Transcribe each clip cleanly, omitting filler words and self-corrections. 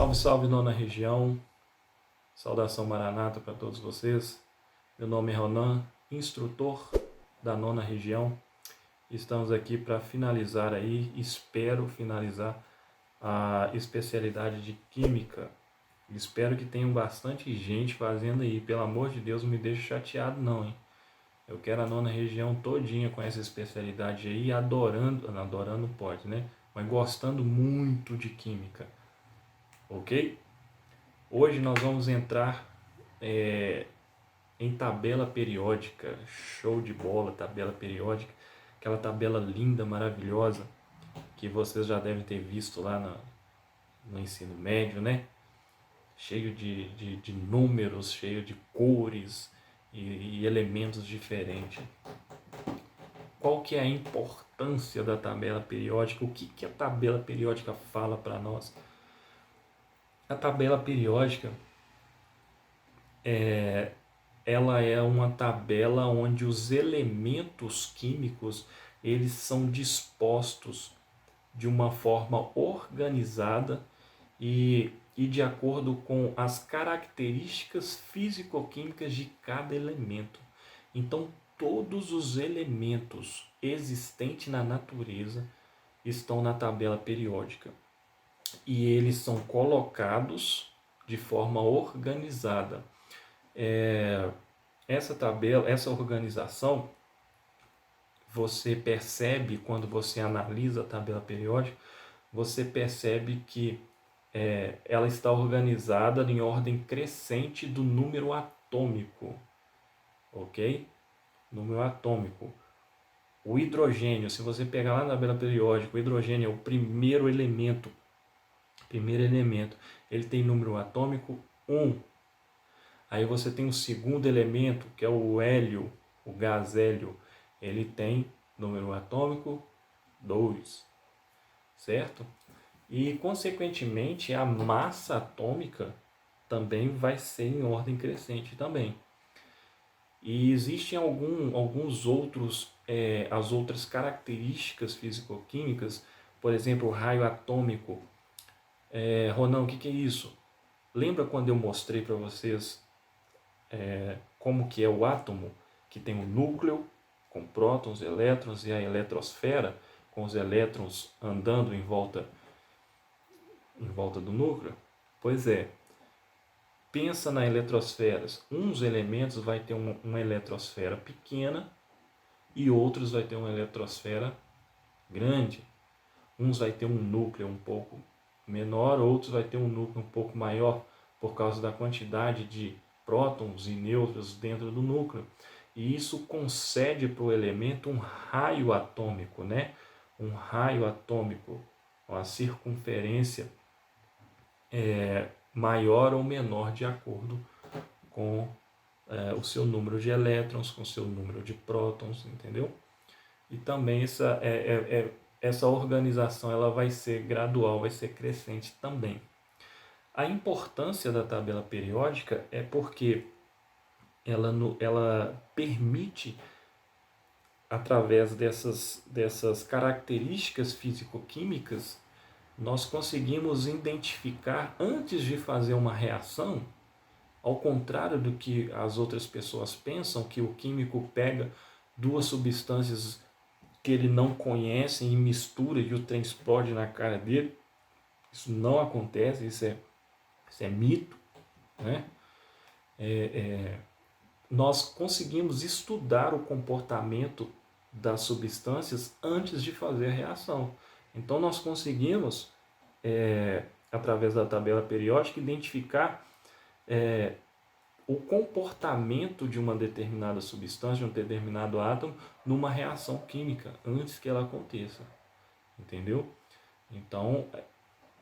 Salve, salve, nona região. Saudação Maranata para todos vocês. Meu nome é Ronan, instrutor da nona região. Estamos aqui para finalizar aí, espero finalizar a especialidade de Química. Espero que tenham bastante gente fazendo aí. Pelo amor de Deus, não me deixe chateado não, hein? Eu quero a nona região todinha com essa especialidade aí, adorando, não, adorando pode, né? Mas gostando muito de Química, ok? Hoje nós vamos entrar em tabela periódica, show de bola, tabela periódica, aquela tabela linda, maravilhosa, que vocês já devem ter visto lá no ensino médio, né? Cheio de números, cheio de cores e elementos diferentes. Qual que é a importância da tabela periódica? O que a tabela periódica fala para nós? A tabela periódica ela é uma tabela onde os elementos químicos eles são dispostos de uma forma organizada e de acordo com as características físico-químicas de cada elemento. Então, todos os elementos existentes na natureza estão na tabela periódica e eles são colocados de forma organizada. Essa tabela, essa organização, você percebe quando você analisa a tabela periódica, você percebe que ela está organizada em ordem crescente do número atômico, ok? Número atômico. O hidrogênio, se você pegar lá na tabela periódica, o hidrogênio é o primeiro elemento. Ele tem número atômico 1. Aí você tem o segundo elemento, que é o hélio, o gás hélio. Ele tem número atômico 2, certo? E, consequentemente, a massa atômica também vai ser em ordem crescente também. E existem alguns outros, as outras características físico-químicas, por exemplo, o raio atômico. Ronan, o que é isso? Lembra quando eu mostrei para vocês como que é o átomo, que tem um núcleo com prótons, elétrons e a eletrosfera com os elétrons andando em volta do núcleo? Pois é, pensa na eletrosfera. Uns elementos vai ter uma eletrosfera pequena e outros vai ter uma eletrosfera grande. Uns vai ter um núcleo um pouco menor, outros vai ter um núcleo um pouco maior por causa da quantidade de prótons e nêutrons dentro do núcleo. E isso concede para o elemento um raio atômico, né? Um raio atômico, uma circunferência maior ou menor de acordo com o seu número de elétrons, com o seu número de prótons, entendeu? E também essa organização ela vai ser gradual, vai ser crescente também. A importância da tabela periódica é porque ela permite, através dessas características físico-químicas, nós conseguimos identificar antes de fazer uma reação, ao contrário do que as outras pessoas pensam, que o químico pega duas substâncias que ele não conhece e mistura e o trem explode na cara dele. Isso não acontece, isso é mito, né? Nós conseguimos estudar o comportamento das substâncias antes de fazer a reação. Então nós conseguimos, através da tabela periódica, identificar o comportamento de uma determinada substância, de um determinado átomo, numa reação química, antes que ela aconteça. Entendeu? Então,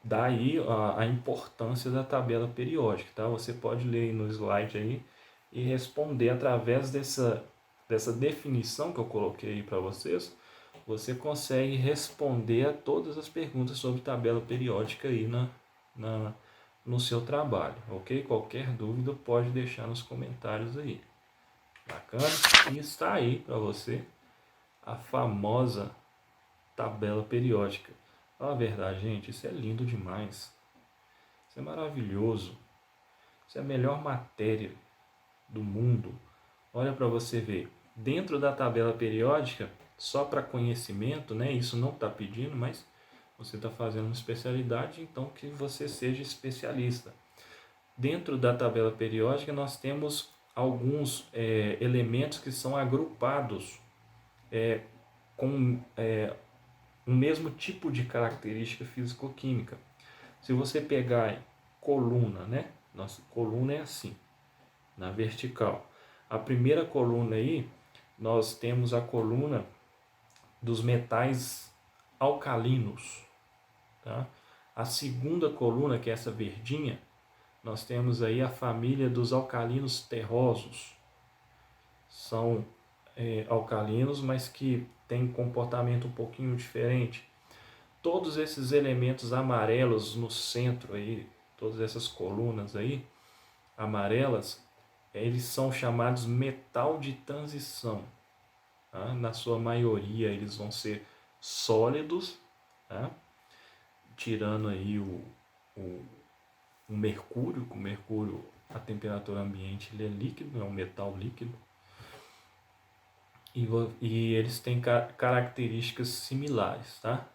daí a importância da tabela periódica, tá? Você pode ler aí no slide aí e responder através dessa definição que eu coloquei aí para vocês. Você consegue responder a todas as perguntas sobre tabela periódica aí no seu trabalho, ok? Qualquer dúvida pode deixar nos comentários aí. Bacana? E está aí para você a famosa tabela periódica. Fala a verdade, gente, isso é lindo demais. Isso é maravilhoso. Isso é a melhor matéria do mundo. Olha para você ver. Dentro da tabela periódica, só para conhecimento, né? Isso não está pedindo, mas você está fazendo uma especialidade, então que você seja especialista. Dentro da tabela periódica, nós temos alguns elementos que são agrupados com o mesmo tipo de característica físico-química. Se você pegar coluna, né? Nossa coluna é assim, na vertical. A primeira coluna aí, nós temos a coluna dos metais alcalinos, tá? A segunda coluna, que é essa verdinha, nós temos aí a família dos alcalinos terrosos. São alcalinos, mas que têm um comportamento um pouquinho diferente. Todos esses elementos amarelos no centro aí, todas essas colunas aí, amarelas, eles são chamados metal de transição. Tá? Na sua maioria eles vão ser sólidos, tá? Tirando aí o mercúrio, o mercúrio a temperatura ambiente ele é líquido, é um metal líquido, e eles têm características similares, tá?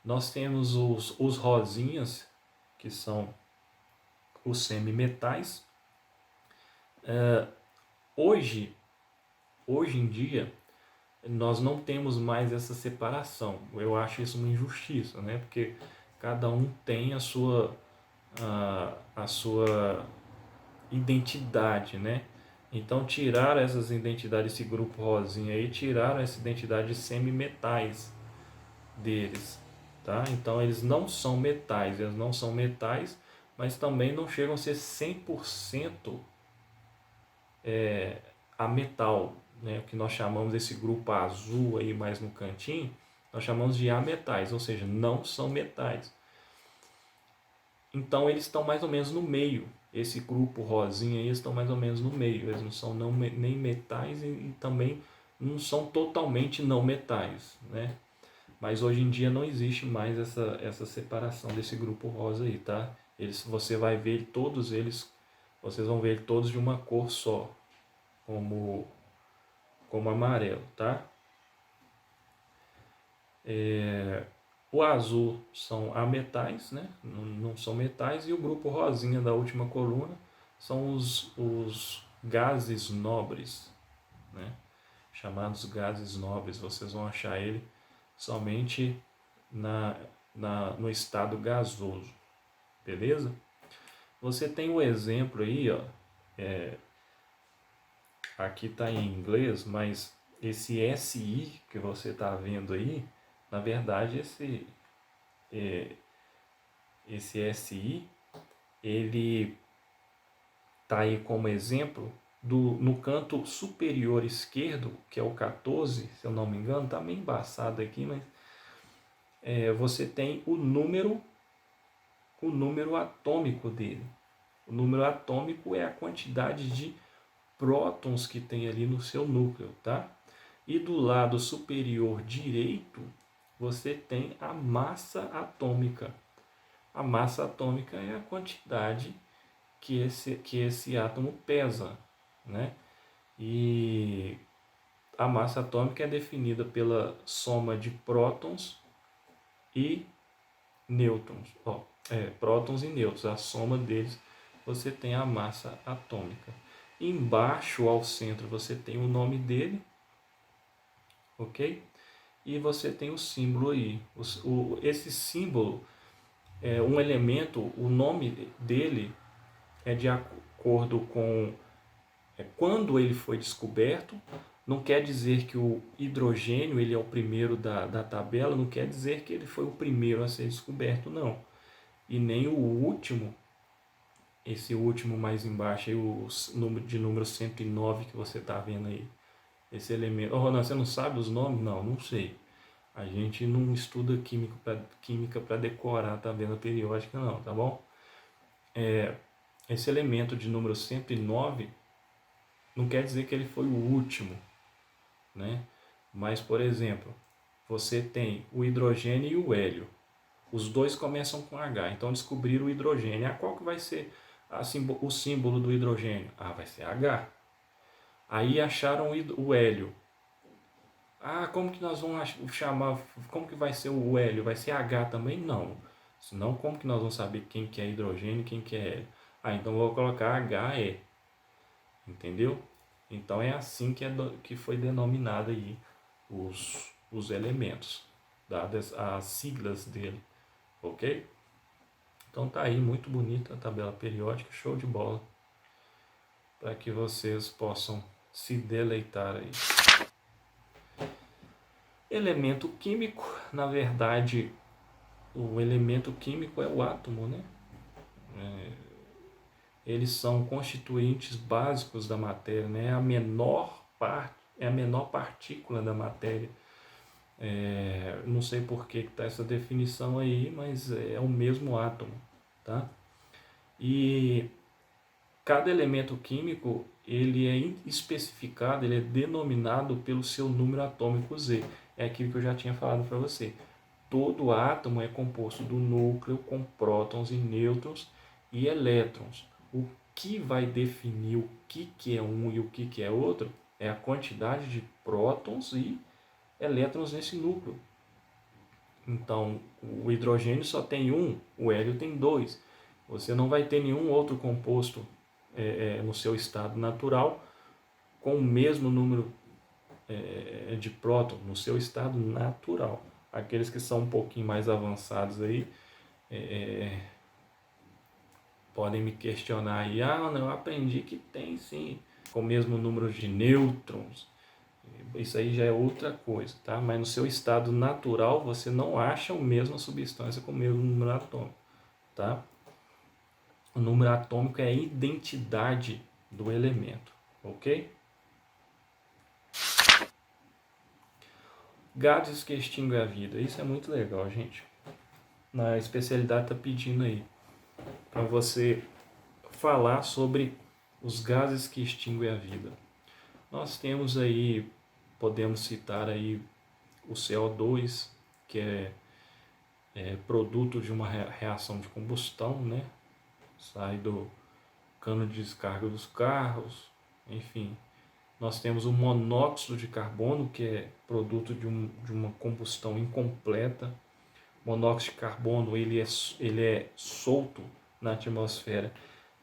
Nós temos os rosinhas, que são os semimetais. Hoje em dia, nós não temos mais essa separação. Eu acho isso uma injustiça, né? Porque cada um tem a sua identidade, né? Então tiraram essas identidades, esse grupo rosinha aí, tiraram essa identidade de semimetais deles, tá? Então eles não são metais, mas também não chegam a ser 100% a metal, né? O que nós chamamos desse grupo azul aí mais no cantinho, nós chamamos de ametais, ou seja, não são metais. Então eles estão mais ou menos no meio. Esse grupo rosinha aí estão mais ou menos no meio. Eles não são nem metais e também não são totalmente não metais, né? Mas hoje em dia não existe mais essa separação desse grupo rosa aí, tá? Você vai ver todos eles, vocês vão ver todos de uma cor só, como amarelo, tá? O azul são ametais, né? Não são metais, e o grupo rosinha da última coluna são os gases nobres, né? Chamados gases nobres. Vocês vão achar ele somente no estado gasoso, beleza? Você tem o exemplo aí, ó, aqui está em inglês, mas esse SI que você está vendo aí, na verdade esse SI, ele está aí como exemplo no canto superior esquerdo, que é o 14, se eu não me engano, está meio embaçado aqui, mas você tem o número atômico dele. O número atômico é a quantidade de prótons que tem ali no seu núcleo, tá? E do lado superior direito, você tem a massa atômica. A massa atômica é a quantidade que esse átomo pesa, né? E a massa atômica é definida pela soma de prótons e nêutrons. Prótons e nêutrons, a soma deles, você tem a massa atômica. Embaixo, ao centro, você tem o nome dele, ok? E você tem o símbolo aí. Esse símbolo é um elemento, o nome dele é de acordo com quando ele foi descoberto. Não quer dizer que o hidrogênio ele é o primeiro da tabela, não quer dizer que ele foi o primeiro a ser descoberto, não. E nem o último, esse último mais embaixo, aí, o número 109 que você está vendo aí. Esse elemento. Ronan, você não sabe os nomes? Não sei. A gente não estuda química para decorar a tabela periódica, não, tá bom? Esse elemento de número 109 não quer dizer que ele foi o último, né? Mas, por exemplo, você tem o hidrogênio e o hélio. Os dois começam com H, então descobriram o hidrogênio. Qual que vai ser o símbolo do hidrogênio? Vai ser H. Aí acharam o hélio. Como que nós vamos chamar, como que vai ser o hélio? Vai ser H também? Não. Senão, como que nós vamos saber quem que é hidrogênio e quem que é hélio? Então vou colocar HE. Entendeu? Então é assim que foi denominado aí os elementos, dadas as siglas dele, ok? Então tá aí, muito bonita a tabela periódica, show de bola, para que vocês possam se deleitar aí. Elemento químico, na verdade, o elemento químico é o átomo, né? Eles são constituintes básicos da matéria, né? É a menor partícula da matéria. Não sei por que está essa definição aí, mas é o mesmo átomo, tá? E cada elemento químico, ele é especificado, ele é denominado pelo seu número atômico Z. É aquilo que eu já tinha falado para você. Todo átomo é composto do núcleo com prótons e nêutrons e elétrons. O que vai definir o que é um e o que é outro é a quantidade de prótons e elétrons nesse núcleo. Então, o hidrogênio só tem um, o hélio tem dois. Você não vai ter nenhum outro composto no seu estado natural com o mesmo número de prótons no seu estado natural. Aqueles que são um pouquinho mais avançados aí podem me questionar aí, não, eu aprendi que tem sim, com o mesmo número de nêutrons. Isso aí já é outra coisa, tá? Mas no seu estado natural você não acha a mesma substância com o mesmo número atômico, tá? O número atômico é a identidade do elemento, ok? Gases que extinguem a vida, isso é muito legal, gente. Na especialidade tá pedindo aí para você falar sobre os gases que extinguem a vida. Nós temos aí, podemos citar aí o CO2, que é produto de uma reação de combustão, né? Sai do cano de descarga dos carros, enfim. Nós temos o monóxido de carbono, que é produto de uma combustão incompleta. O monóxido de carbono ele é solto na atmosfera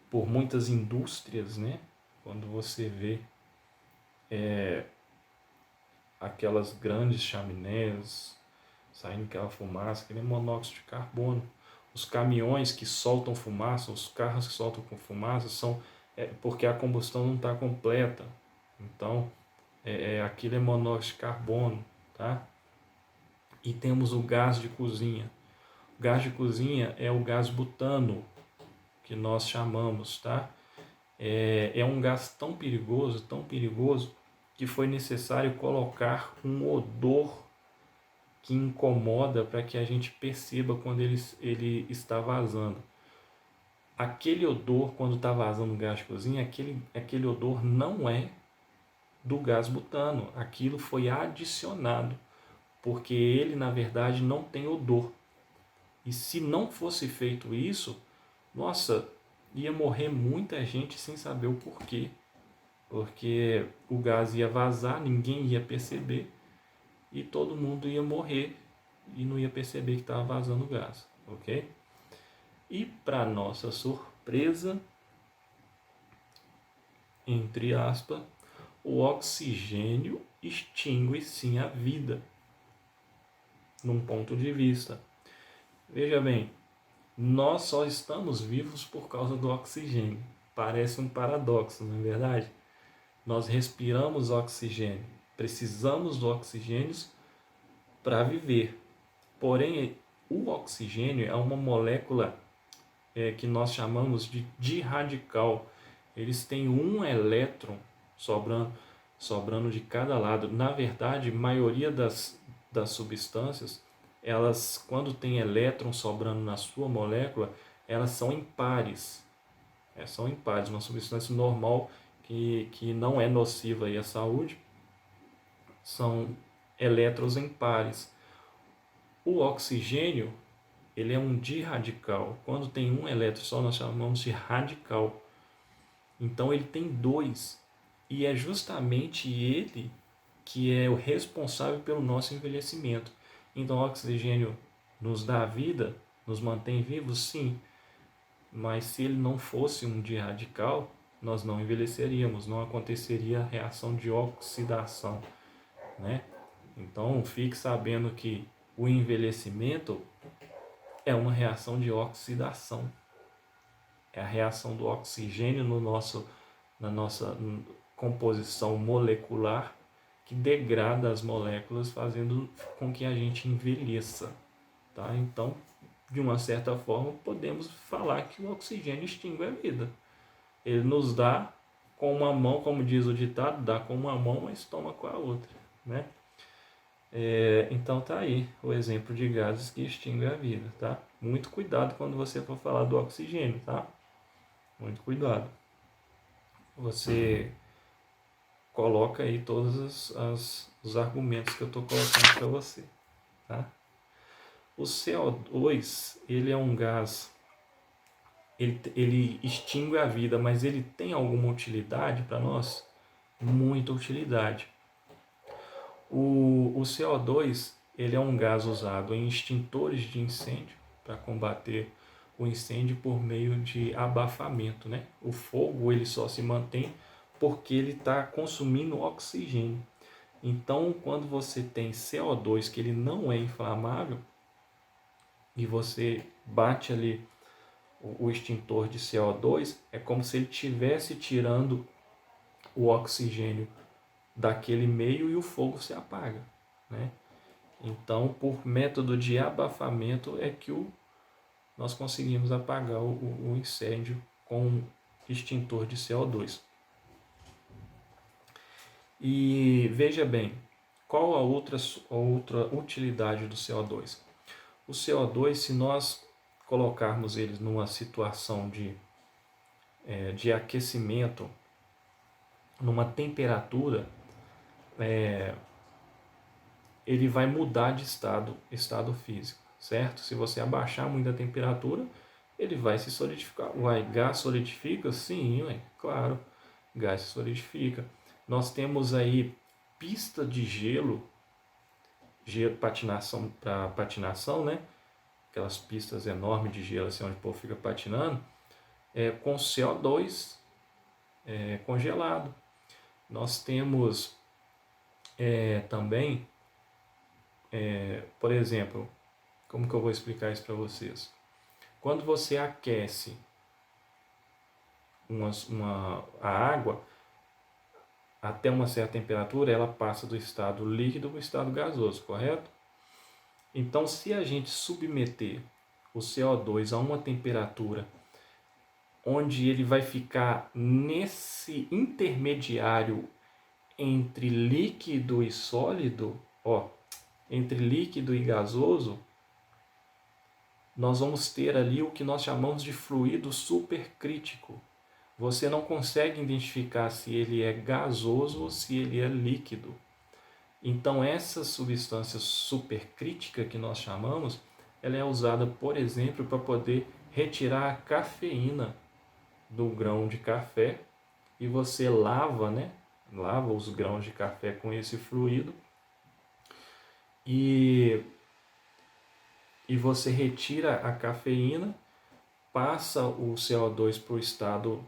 por muitas indústrias, né? Quando você vê aquelas grandes chaminés saindo aquela fumaça, aquele monóxido de carbono. Os caminhões que soltam fumaça, os carros que soltam com fumaça, são porque a combustão não está completa. Então, aquilo é monóxido de carbono, tá? E temos o gás de cozinha. O gás de cozinha é o gás butano, que nós chamamos, tá? É um gás tão perigoso, que foi necessário colocar um odor que incomoda para que a gente perceba quando ele está vazando. Aquele odor, quando está vazando gás de cozinha, aquele odor não é do gás butano. Aquilo foi adicionado, porque ele, na verdade, não tem odor. E se não fosse feito isso, nossa, ia morrer muita gente sem saber o porquê. Porque o gás ia vazar, ninguém ia perceber e todo mundo ia morrer e não ia perceber que estava vazando gás, ok? E para nossa surpresa, entre aspas, o oxigênio extingue sim a vida, num ponto de vista. Veja bem, nós só estamos vivos por causa do oxigênio. Parece um paradoxo, não é verdade? Nós respiramos oxigênio, precisamos do oxigênio para viver. Porém, o oxigênio é uma molécula que nós chamamos de dirradical. Eles têm um elétron sobrando de cada lado. Na verdade, a maioria das substâncias, elas, quando tem elétron sobrando na sua molécula, elas são impares. São impares, uma substância normal que não é nociva aí à saúde, são elétrons impares. O oxigênio, ele é um diradical. Quando tem um elétron só, nós chamamos de radical. Então ele tem dois, e é justamente ele que é o responsável pelo nosso envelhecimento. Então o oxigênio nos dá vida, nos mantém vivos, sim, mas se ele não fosse um diradical, nós não envelheceríamos, não aconteceria a reação de oxidação, né? Então fique sabendo que o envelhecimento é uma reação de oxidação. É a reação do oxigênio na nossa composição molecular que degrada as moléculas, fazendo com que a gente envelheça. Tá? Então, de uma certa forma, podemos falar que o oxigênio extingue a vida. Ele nos dá com uma mão, como diz o ditado, dá com uma mão, mas toma com a outra. Né? Então tá aí o exemplo de gases que extinguem a vida. Tá? Muito cuidado quando você for falar do oxigênio. Tá? Muito cuidado. Você coloca aí todos os argumentos que eu estou colocando para você. Tá? O CO2, ele é um gás, ele extingue a vida, mas ele tem alguma utilidade para nós? Muita utilidade. O CO2, ele é um gás usado em extintores de incêndio para combater o incêndio por meio de abafamento, né? O fogo ele só se mantém porque ele está consumindo oxigênio. Então, quando você tem CO2 que ele não é inflamável e você bate ali o extintor de CO2, é como se ele estivesse tirando o oxigênio daquele meio e o fogo se apaga, né? Então, por método de abafamento é que nós conseguimos apagar o incêndio com extintor de CO2. E veja bem, qual a outra utilidade do CO2? O CO2, se nós colocarmos ele numa situação de aquecimento, numa temperatura, ele vai mudar de estado físico, certo? Se você abaixar muito a temperatura, ele vai se solidificar. Uai, gás solidifica? Sim, uai, claro, gás se solidifica. Nós temos aí pista de gelo patinação para patinação, né? Aquelas pistas enormes de gelo assim, onde o povo fica patinando, com CO2 congelado. Nós temos também, por exemplo, como que eu vou explicar isso para vocês? Quando você aquece a água, até uma certa temperatura, ela passa do estado líquido para o estado gasoso, correto? Então, se a gente submeter o CO2 a uma temperatura onde ele vai ficar nesse intermediário entre líquido e sólido, entre líquido e gasoso, nós vamos ter ali o que nós chamamos de fluido supercrítico. Você não consegue identificar se ele é gasoso ou se ele é líquido. Então essa substância supercrítica que nós chamamos, ela é usada, por exemplo, para poder retirar a cafeína do grão de café, e você lava, né? Lava os grãos de café com esse fluido e você retira a cafeína, passa o CO2 para o estado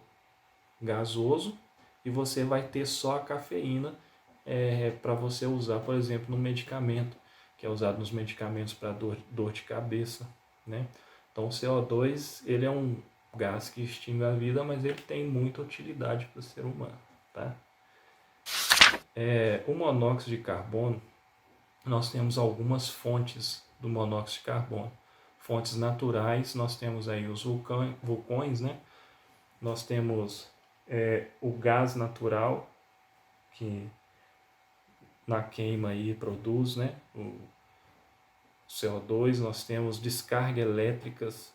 gasoso e você vai ter só a cafeína para você usar, por exemplo, no medicamento, que é usado nos medicamentos para dor de cabeça, né? Então o CO2 ele é um gás que extingue a vida, mas ele tem muita utilidade para o ser humano, tá? O monóxido de carbono, nós temos algumas fontes do monóxido de carbono. Fontes naturais, nós temos aí os vulcões, né? Nós temos o gás natural, que na queima aí produz, né? O CO2, nós temos descargas elétricas,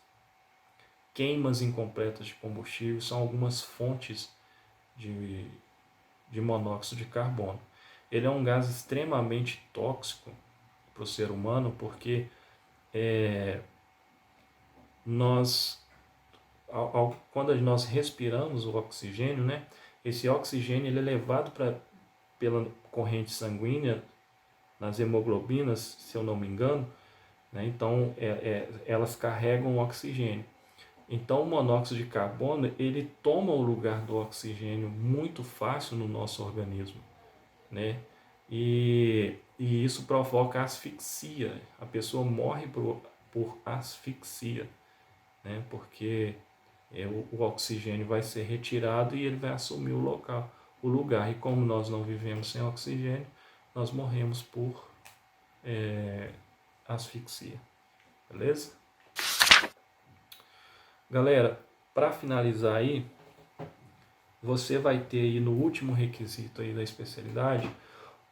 queimas incompletas de combustível, são algumas fontes de monóxido de carbono. Ele é um gás extremamente tóxico para o ser humano, porque nós, quando nós respiramos o oxigênio, né, esse oxigênio ele é levado pela corrente sanguínea nas hemoglobinas, se eu não me engano, né, então elas carregam o oxigênio. Então o monóxido de carbono ele toma o lugar do oxigênio muito fácil no nosso organismo, né? E isso provoca asfixia. A pessoa morre por asfixia, né? Porque o oxigênio vai ser retirado e ele vai assumir o lugar. E como nós não vivemos sem oxigênio, nós morremos por asfixia. Beleza? Galera, para finalizar aí, você vai ter aí no último requisito aí da especialidade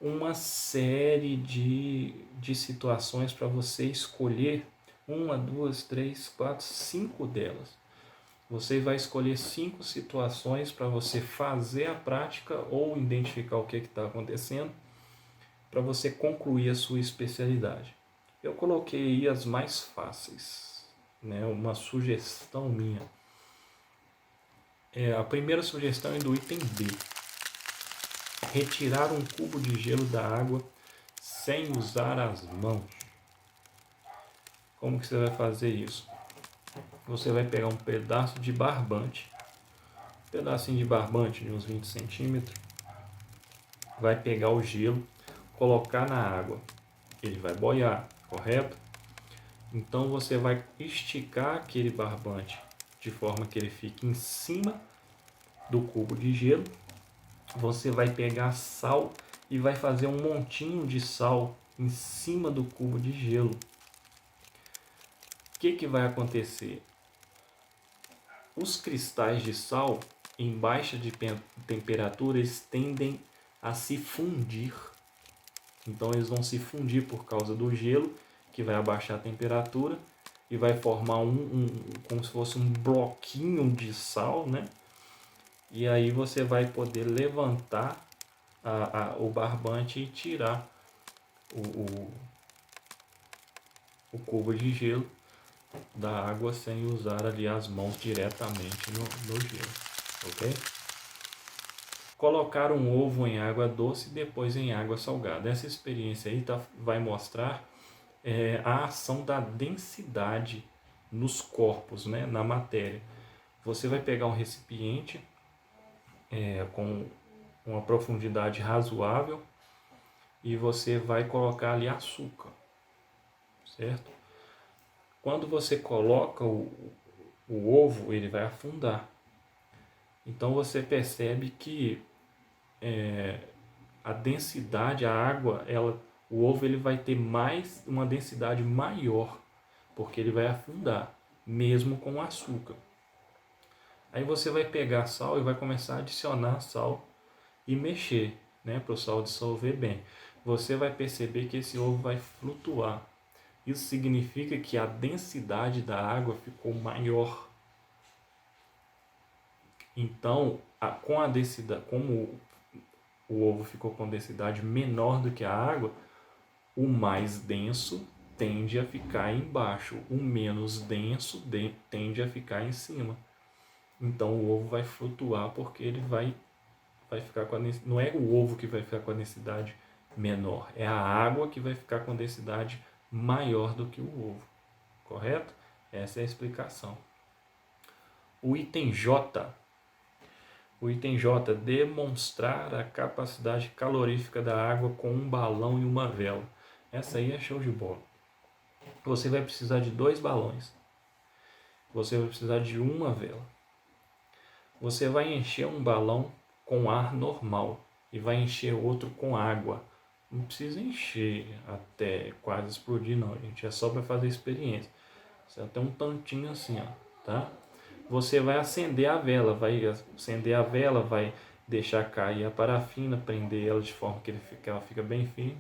uma série de situações para você escolher uma, duas, três, quatro, cinco delas. Você vai escolher 5 situações para você fazer a prática ou identificar o que está acontecendo para você concluir a sua especialidade. Eu coloquei aí as mais fáceis, né? Uma sugestão minha. A primeira sugestão é do item B. Retirar um cubo de gelo da água sem usar as mãos. Como que você vai fazer isso? Você vai pegar um pedaço de barbante, um pedacinho de barbante de uns 20 centímetros, vai pegar o gelo, colocar na água. Ele vai boiar, correto? Então você vai esticar aquele barbante de forma que ele fique em cima do cubo de gelo. Você vai pegar sal e vai fazer um montinho de sal em cima do cubo de gelo. O que vai acontecer? Os cristais de sal em baixa de temperatura eles tendem a se fundir. Então eles vão se fundir por causa do gelo, que vai abaixar a temperatura e vai formar como se fosse um bloquinho de sal, né? E aí você vai poder levantar o barbante e tirar o cubo de gelo da água sem usar ali as mãos diretamente no gelo, ok? Colocar um ovo em água doce e depois em água salgada. Essa experiência aí vai mostrar a ação da densidade nos corpos, né, na matéria. Você vai pegar um recipiente com uma profundidade razoável e você vai colocar ali açúcar, certo? Quando você coloca o ovo, ele vai afundar. Então você percebe que a densidade, a água, o ovo ele vai ter uma densidade maior, porque ele vai afundar, mesmo com o açúcar. Aí você vai pegar sal e vai começar a adicionar sal e mexer, né, para o sal dissolver bem. Você vai perceber que esse ovo vai flutuar. Isso significa que a densidade da água ficou maior. Então, com a densidade, como o ovo ficou com densidade menor do que a água, o mais denso tende a ficar embaixo, o menos denso tende a ficar em cima. Então o ovo vai flutuar porque ele vai ficar com não é o ovo que vai ficar com a densidade menor, é a água que vai ficar com densidade maior do que o ovo, correto? Essa é a explicação. O item J. O item J, demonstrar a capacidade calorífica da água com um balão e uma vela. Essa aí é show de bola. Você vai precisar de 2 balões. Você vai precisar de uma vela. Você vai encher um balão com ar normal e vai encher outro com água. Não precisa encher até quase explodir não, gente. É só para fazer experiência. Você até um tantinho assim, ó, tá? Você vai acender a vela, vai deixar cair a parafina, prender ela de forma que ela fica bem firme.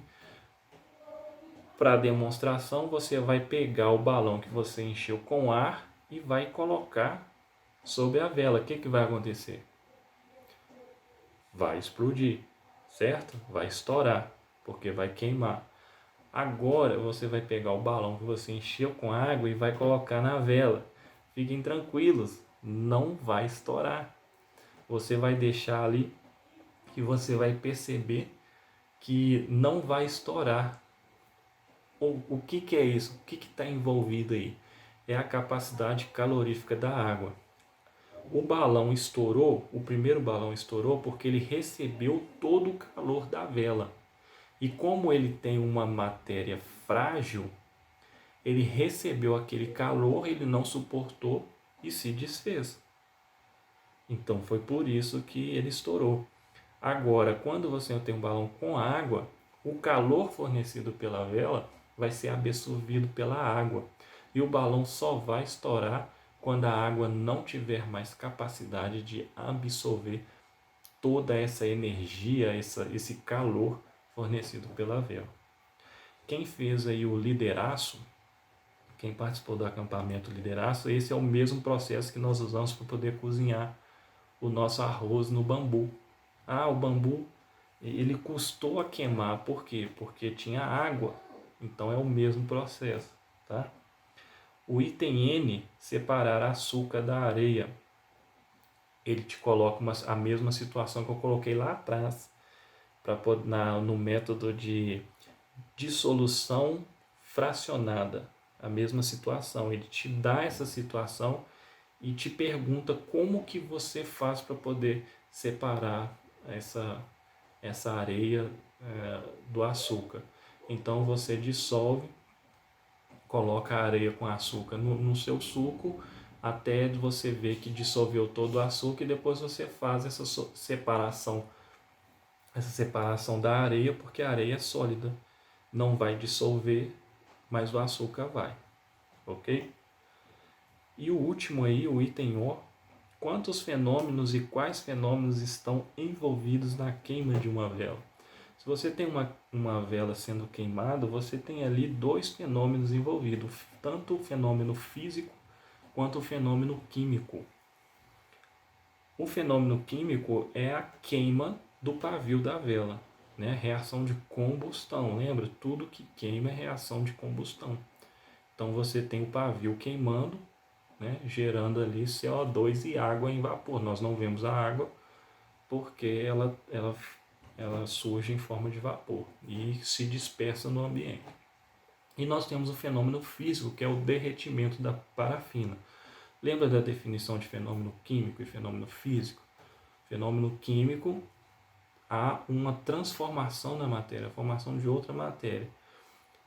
Para demonstração, você vai pegar o balão que você encheu com ar e vai colocar sobre a vela. O que vai acontecer? Vai explodir, certo? Vai estourar, porque vai queimar. Agora você vai pegar o balão que você encheu com água e vai colocar na vela. fiquem tranquilos, não vai estourar. Você vai deixar ali que você vai perceber que não vai estourar. O que, que é isso? O que está envolvido aí? É a capacidade calorífica da água. O balão estourou, o primeiro balão estourou porque ele recebeu todo o calor da vela. E como ele tem uma matéria frágil, ele recebeu aquele calor, ele não suportou e se desfez. Então foi por isso que ele estourou. Agora, quando você tem um balão com água, o calor fornecido pela vela vai ser absorvido pela água. E o balão só vai estourar quando a água não tiver mais capacidade de absorver toda essa energia, esse calor fornecido pela vela. Quem fez aí o lideraço, quem participou do acampamento lideraço, esse é o mesmo processo que nós usamos para poder cozinhar o nosso arroz no bambu. Ah, o bambu, ele custou a queimar, por quê? Porque tinha água, então é o mesmo processo, tá? O item N, separar açúcar da areia, ele te coloca a mesma situação que eu coloquei lá atrás, no método de dissolução fracionada, a mesma situação, ele te dá essa situação e te pergunta como que você faz para poder separar essa areia do açúcar. Então você dissolve, coloca a areia com açúcar no seu suco, até você ver que dissolveu todo o açúcar, e depois você faz essa separação da areia, porque a areia é sólida, não vai dissolver, mas o açúcar vai, ok? E o último aí, o item O, quantos fenômenos e quais fenômenos estão envolvidos na queima de uma vela? Se você tem uma vela sendo queimada, você tem ali dois fenômenos envolvidos, tanto o fenômeno físico quanto o fenômeno químico. O fenômeno químico é a queima do pavio da vela, né? Reação de combustão, lembra? Tudo que queima é reação de combustão. Então você tem o pavio queimando, né? Gerando ali CO2 e água em vapor. Nós não vemos a água porque ela surge em forma de vapor e se dispersa no ambiente. E nós temos o fenômeno físico, que é o derretimento da parafina. Lembra da definição de fenômeno químico e fenômeno físico? Fenômeno químico, há uma transformação na matéria, a formação de outra matéria.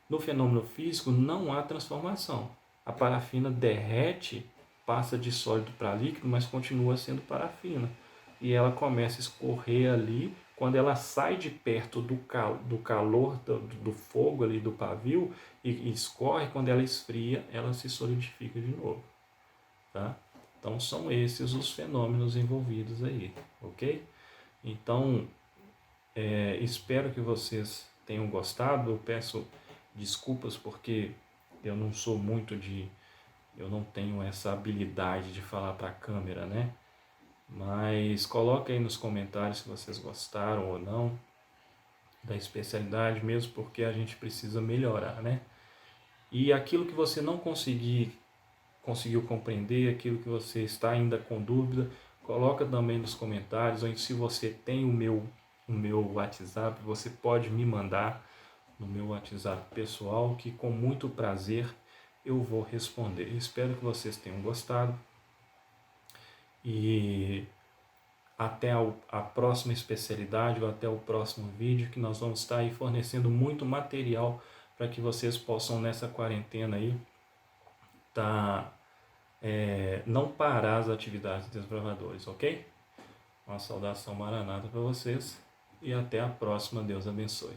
No fenômeno físico não há transformação. A parafina derrete, passa de sólido para líquido, mas continua sendo parafina. E ela começa a escorrer ali. Quando ela sai de perto do calor do fogo ali do pavio e escorre, quando ela esfria, ela se solidifica de novo. Tá? Então são esses os fenômenos envolvidos aí, ok? Então, espero que vocês tenham gostado. Eu peço desculpas porque eu não sou eu não tenho essa habilidade de falar para a câmera, né? Mas coloca aí nos comentários se vocês gostaram ou não da especialidade, mesmo porque a gente precisa melhorar, né? E aquilo que você não conseguiu compreender, aquilo que você está ainda com dúvida, coloca também nos comentários, ou se você tem o meu WhatsApp, você pode me mandar no meu WhatsApp pessoal, que com muito prazer eu vou responder. Espero que vocês tenham gostado e até a próxima especialidade ou até o próximo vídeo, que nós vamos estar aí fornecendo muito material para que vocês possam nessa quarentena aí não parar as atividades dos desbravadores, ok? Uma saudação maranata para vocês e até a próxima. Deus abençoe.